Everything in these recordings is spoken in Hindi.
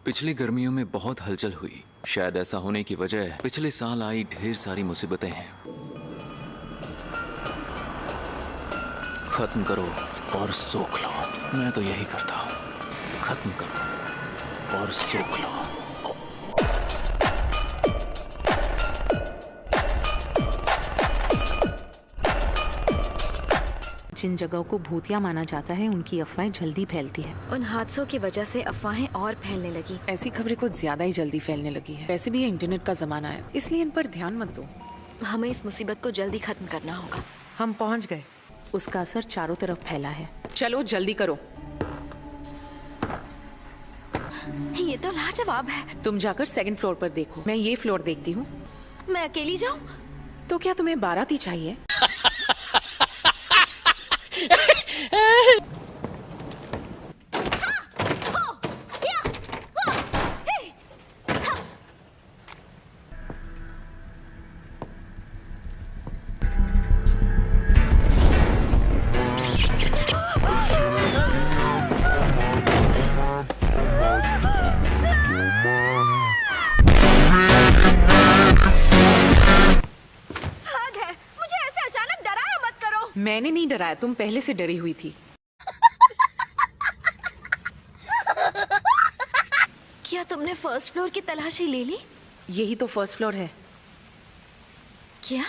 पिछली गर्मियों में बहुत हलचल हुई। शायद ऐसा होने की वजह पिछले साल आई ढेर सारी मुसीबतें हैं। खत्म करो और सोख लो। मैं तो यही करता हूँ, खत्म करो और सोख लो। जिन जगहों को भूतिया माना जाता है उनकी अफवाहें जल्दी फैलती है। उन हादसों की वजह से अफवाहें और फैलने लगी। ऐसी खबरें कुछ ज्यादा ही जल्दी फैलने लगी है। वैसे भी ये इंटरनेट का जमाना है, इसलिए इन पर ध्यान मत दो। हमें इस मुसीबत को जल्दी खत्म करना होगा। हम पहुंच गए। उसका असर चारों तरफ फैला है। चलो जल्दी करो। ये तो लाजवाब है। तुम जाकर सेकंड फ्लोर पर देखो, मैं ये फ्लोर देखती हूँ। मैं अकेली जाऊँ? तो क्या तुम्हें बाराती चाहिए? मैंने नहीं डराया, तुम पहले से डरी हुई थी। क्या तुमने फर्स्ट फ्लोर की तलाशी ले ली? यही तो फर्स्ट फ्लोर है। क्या?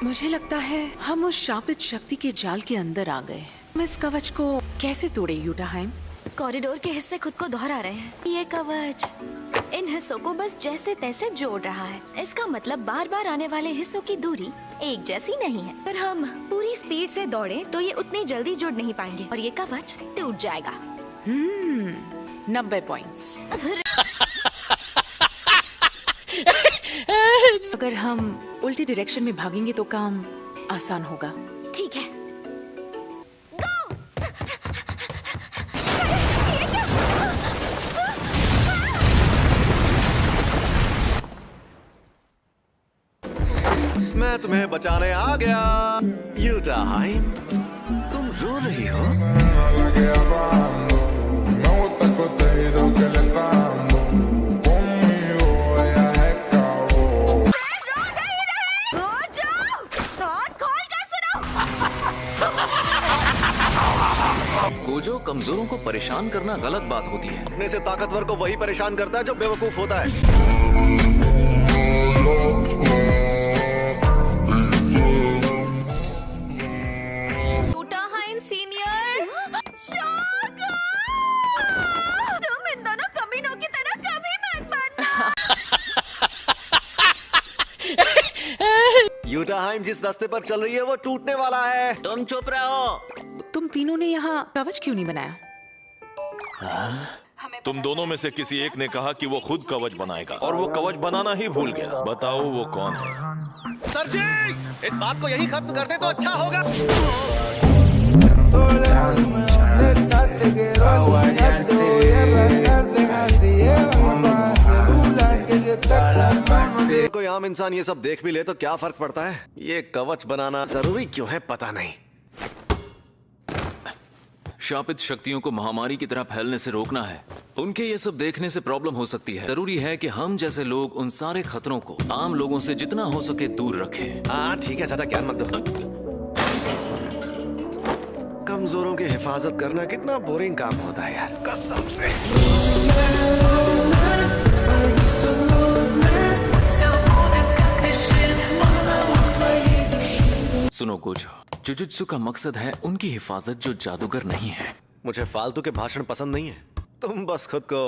मुझे लगता है हम उस शापित शक्ति के जाल के अंदर आ गए। हम इस कवच को कैसे तोड़े यूटाहाइम? कॉरिडोर के हिस्से खुद को दोहरा रहे हैं। ये कवच इन हिस्सों को बस जैसे तैसे जोड़ रहा है। इसका मतलब बार बार आने वाले हिस्सों की दूरी एक जैसी नहीं है। अगर हम पूरी स्पीड से दौड़े तो ये उतनी जल्दी जुड़ नहीं पाएंगे और ये कवच टूट जाएगा। 90 पॉइंट्स। अगर हम उल्टी डायरेक्शन में भागेंगे तो काम आसान होगा। ठीक है। मैं तुम्हें बचाने आ गया। यूटाहाइम, तुम रो रही हो? गोजो, कमजोरों को परेशान करना गलत बात होती है। अपने से ताकतवर को वही परेशान करता है जो बेवकूफ होता है। यूटाहाइम जिस रास्ते पर चल रही है वो टूटने वाला है। तुम चुप रहो। तुम तीनों ने यहाँ कवच क्यों नहीं बनाया? तुम दोनों में से किसी एक ने कहा कि वो खुद कवच बनाएगा और वो कवच बनाना ही भूल गया। बताओ वो कौन है? सर जी, इस बात को यही खत्म कर दे तो अच्छा होगा। कोई आम इंसान ये सब देख भी ले तो क्या फर्क पड़ता है? ये कवच बनाना जरूरी क्यों है पता नहीं। शापित शक्तियों को महामारी की तरह फैलने से रोकना है। उनके ये सब देखने से प्रॉब्लम हो सकती है। जरूरी है कि हम जैसे लोग उन सारे खतरों को आम लोगों से जितना हो सके दूर रखें। हाँ ठीक है, ज्यादा ज्ञान मत दो। कमजोरों की हिफाजत करना कितना बोरिंग काम होता है यार, कसम से। सुनो गोजो, जुजुत्सु का मकसद है उनकी हिफाजत जो जादूगर नहीं है। मुझे फालतू के भाषण पसंद नहीं है। तुम बस खुद को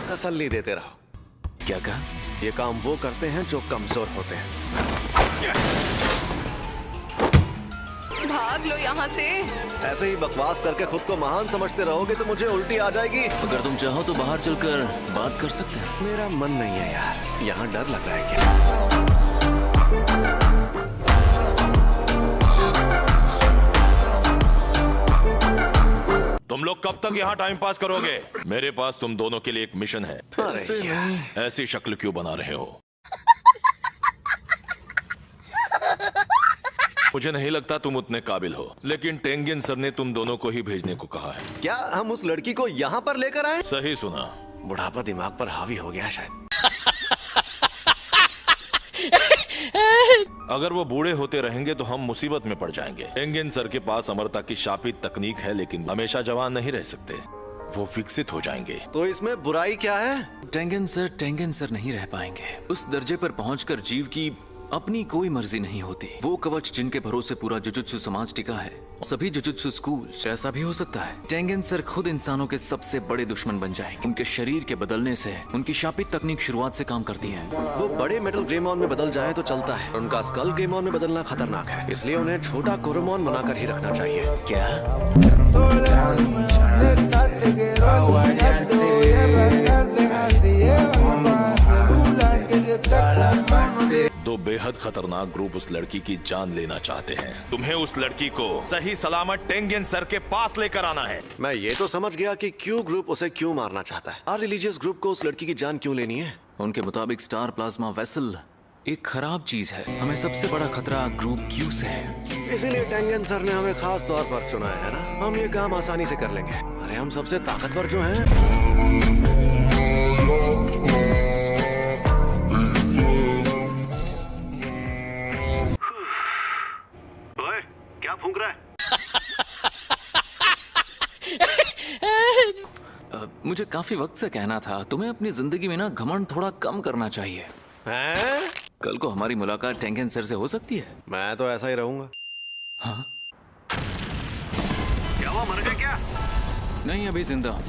तसल्ली देते रहो। क्या कहा? ये काम वो करते हैं जो कमजोर होते हैं। भाग लो यहाँ से। ऐसे ही बकवास करके खुद को महान समझते रहोगे तो मुझे उल्टी आ जाएगी। अगर तुम चाहो तो बाहर चलकर बात कर सकते हैं। मेरा मन नहीं है यार, यहाँ डर लग रहा है क्या? तुम लोग कब तक यहाँ टाइम पास करोगे? मेरे पास तुम दोनों के लिए एक मिशन है। ऐसी शक्ल क्यों बना रहे हो? मुझे नहीं लगता तुम उतने काबिल हो, लेकिन टेंगिन सर ने तुम दोनों को ही भेजने को कहा है। क्या हम उस लड़की को यहाँ पर लेकर आए? सही सुना। बुढ़ापा दिमाग पर हावी हो गया शायद। अगर वो बूढ़े होते रहेंगे तो हम मुसीबत में पड़ जाएंगे। टेंगेन सर के पास अमरता की शापित तकनीक है, लेकिन हमेशा जवान नहीं रह सकते। वो विकसित हो जाएंगे। तो इसमें बुराई क्या है? टेंगन सर नहीं रह पाएंगे। उस दर्जे पर पहुंचकर जीव की अपनी कोई मर्जी नहीं होती। वो कवच जिनके भरोसे पूरा जुजुत्सु समाज टिका है, सभी जुजुत्सु स्कूल, ऐसा भी हो सकता है टेंगेन सर खुद इंसानों के सबसे बड़े दुश्मन बन जाएंगे। उनके शरीर के बदलने से उनकी शापित तकनीक शुरुआत से काम करती है। वो बड़े मेटल ग्रेमॉन में बदल जाए तो चलता है, उनका स्कल ग्रेमॉन में बदलना खतरनाक है, इसलिए उन्हें छोटा कोरोमॉन बनाकर ही रखना चाहिए। क्या? दो बेहद खतरनाक ग्रुप उस लड़की की जान लेना चाहते हैं। तुम्हें उस लड़की को सही सलामत टेंगेन सर के पास लेकर आना है। मैं ये तो समझ गया कि क्यू ग्रुप उसे क्यों मारना चाहता है। और रिलीजियस ग्रुप को उस लड़की की जान क्यों लेनी है? उनके मुताबिक स्टार प्लाज्मा वेसल एक खराब चीज है। हमें सबसे बड़ा खतरा ग्रुप क्यू से है। इसीलिए टेंगेन सर ने हमें खास तौर पर चुना है ना। हम ये काम आसानी से कर लेंगे। अरे हम सबसे ताकतवर जो हैं। ओए, क्या फूंक रहा है? मुझे काफी वक्त से कहना था, तुम्हें अपनी जिंदगी में ना घमंड थोड़ा कम करना चाहिए। हैं? कल को हमारी मुलाकात टेंगेन सर से हो सकती है। मैं तो ऐसा ही रहूंगा। हाँ? क्या हुआ, मर गए क्या? नहीं, अभी जिंदा हूं।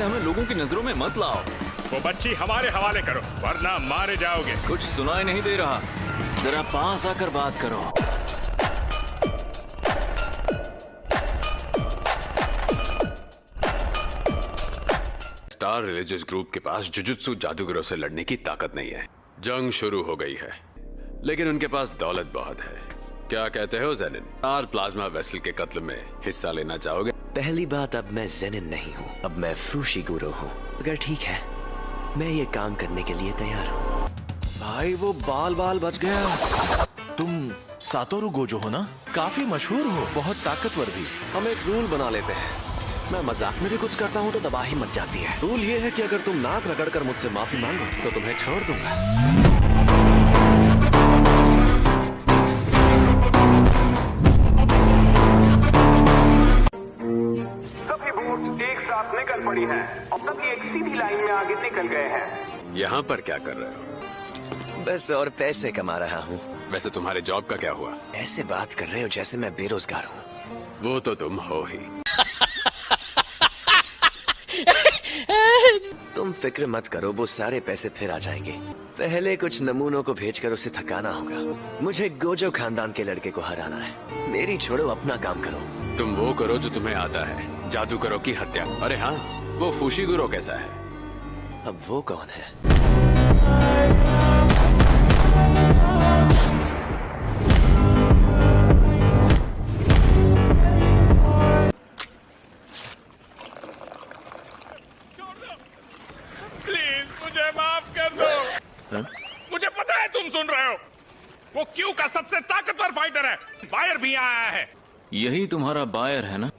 हमें लोगों की नजरों में मत लाओ। वो बच्ची हमारे हवाले करो, वरना मारे जाओगे। कुछ सुनाई नहीं दे रहा, जरा पास आकर बात करो। स्टार रिलीजियस ग्रुप के पास जुजुत्सु जादूगरों से लड़ने की ताकत नहीं है। जंग शुरू हो गई है, लेकिन उनके पास दौलत बहुत है। क्या कहते हो जेनिन? स्टार प्लाज्मा वेसल के कत्ल में हिस्सा लेना चाहोगे? पहली बात, अब मैं जेनिन नहीं हूँ, अब मैं फूशीगुरो हूँ। अगर ठीक है, मैं ये काम करने के लिए तैयार हूँ। भाई वो बाल बच गया। तुम सातोरु गोजो हो ना? काफी मशहूर हो, बहुत ताकतवर भी। हम एक रूल बना लेते हैं। मैं मजाक में भी कुछ करता हूँ तो तबाही मच जाती है। रूल ये है कि अगर तुम नाक रगड़कर मुझसे माफी मांगो तो तुम्हें छोड़ दूंगा। सभी बोट्स एक साथ निकल पड़ी हैं और सभी एक सीधी लाइन में आगे निकल गए हैं। यहाँ पर क्या कर रहे हो? बस और पैसे कमा रहा हूँ। वैसे तुम्हारे जॉब का क्या हुआ? ऐसे बात कर रहे हो जैसे मैं बेरोजगार हूँ। वो तो तुम हो ही। तुम फिक्र मत करो, वो सारे पैसे फिर आ जाएंगे। पहले कुछ नमूनों को भेजकर उसे थकाना होगा। मुझे गोजो खानदान के लड़के को हराना है। मेरी छोड़ो, अपना काम करो। तुम वो करो जो तुम्हें आता है, जादूगरों की हत्या। अरे हाँ, वो फूशीगुरो कैसा है? अब वो कौन है? प्लीज मुझे माफ कर दो। मुझे पता है तुम सुन रहे हो। वो क्यू का सबसे ताकतवर फाइटर है। बायर भी आया है। यही तुम्हारा बायर है ना?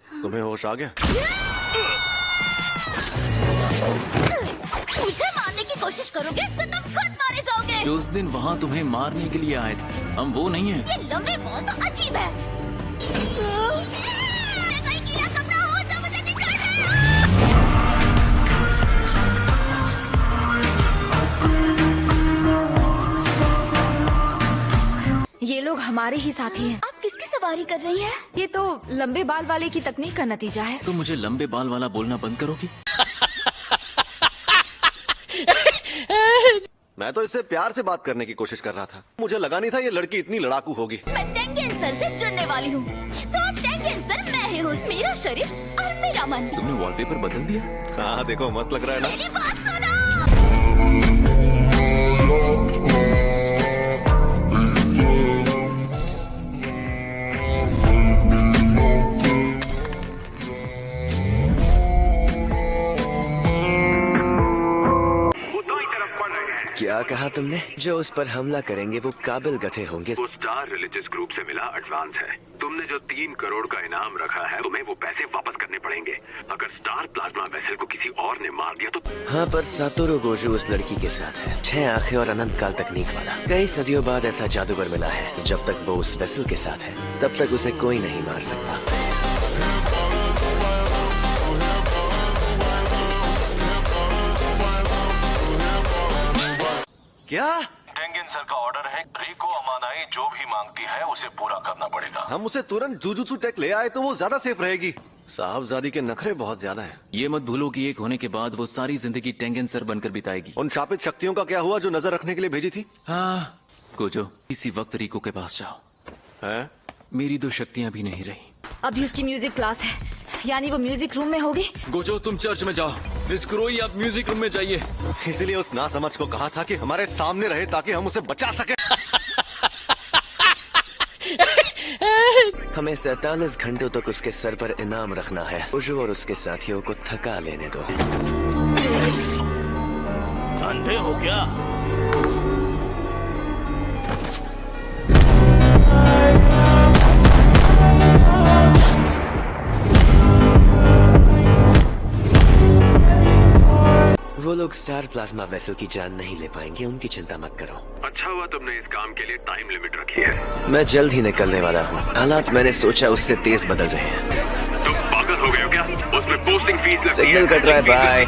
तुम्हें होश आ गया? मुझे मारने की कोशिश करोगे तो तुम खुद मारे जाओगे। जो उस दिन वहाँ तुम्हें मारने के लिए आए थे, हम वो नहीं है। ये लंबे बॉल तो अजीब है। कोई कीड़ा कपड़ा हो जो मुझे निकाल ये लोग हमारे ही साथी हैं। आप किसकी सवारी कर रही हैं? ये तो लंबे बाल वाले की तकनीक का नतीजा है। तुम मुझे लंबे बाल वाला बोलना बंद करोगी? मैं तो इससे प्यार से बात करने की कोशिश कर रहा था। मुझे लगा नहीं था ये लड़की इतनी लड़ाकू होगी। मैं टेंगेन सर से जुड़ने वाली हूँ, तो अब टेंगेन सर मैं ही हूँ। मेरा शरीर और मेरा मन। तुमने वॉलपेपर बदल दिया। हाँ देखो, मस्त लग रहा है ना? मेरी बात सुनो। क्या कहा तुमने? जो उस पर हमला करेंगे वो काबिल गधे होंगे। वो स्टार रिलीजियस ग्रुप से मिला एडवांस है। तुमने जो 3 करोड़ का इनाम रखा है, तुम्हें वो पैसे वापस करने पड़ेंगे। अगर स्टार प्लाज्मा वेसल को किसी और ने मार दिया तो। हाँ, पर सातोरू गोजो उस लड़की के साथ है। 6 आंखें और अनंत काल तकनीक वाला। कई सदियों बाद ऐसा जादूगर मिला है। जब तक वो उस वेसल के साथ है तब तक उसे कोई नहीं मार सकता। क्या? टेंगेन सर का ऑर्डर है, रिको अमानाई जो भी मांगती है उसे पूरा करना पड़ेगा। हम उसे तुरंत जुजुत्सु टेक ले आए तो वो ज्यादा सेफ रहेगी। साहबजादी के नखरे बहुत ज्यादा हैं। ये मत भूलो कि एक होने के बाद वो सारी जिंदगी टेंगेन सर बनकर बिताएगी। उन शापित शक्तियों का क्या हुआ जो नजर रखने के लिए भेजी थी? हाँ गोजो, इसी वक्त रिको के पास जाओ। है? मेरी 2 शक्तियाँ भी नहीं रही। अभी उसकी म्यूजिक क्लास है, यानी वो म्यूजिक रूम में होगी। गोजो तुम चर्च में जाओ, मिस कुरोई आप म्यूजिक रूम में जाइए। इसीलिए उस नासमझ को कहा था कि हमारे सामने रहे ताकि हम उसे बचा सके। हमें 47 घंटों तक उसके सर पर इनाम रखना है। गोजो और उसके साथियों को थका लेने दो। अंधे हो क्या? वो लोग स्टार प्लाज्मा वेसल की जान नहीं ले पाएंगे, उनकी चिंता मत करो। अच्छा हुआ तुमने इस काम के लिए टाइम लिमिट रखी है। मैं जल्द ही निकलने वाला हूँ। हालात मैंने सोचा उससे तेज बदल रहे हैं। तुम पागल हो गए हो क्या? उसमें पोस्टिंग फीस लगती है। सिग्नल कट रहा है, बाय।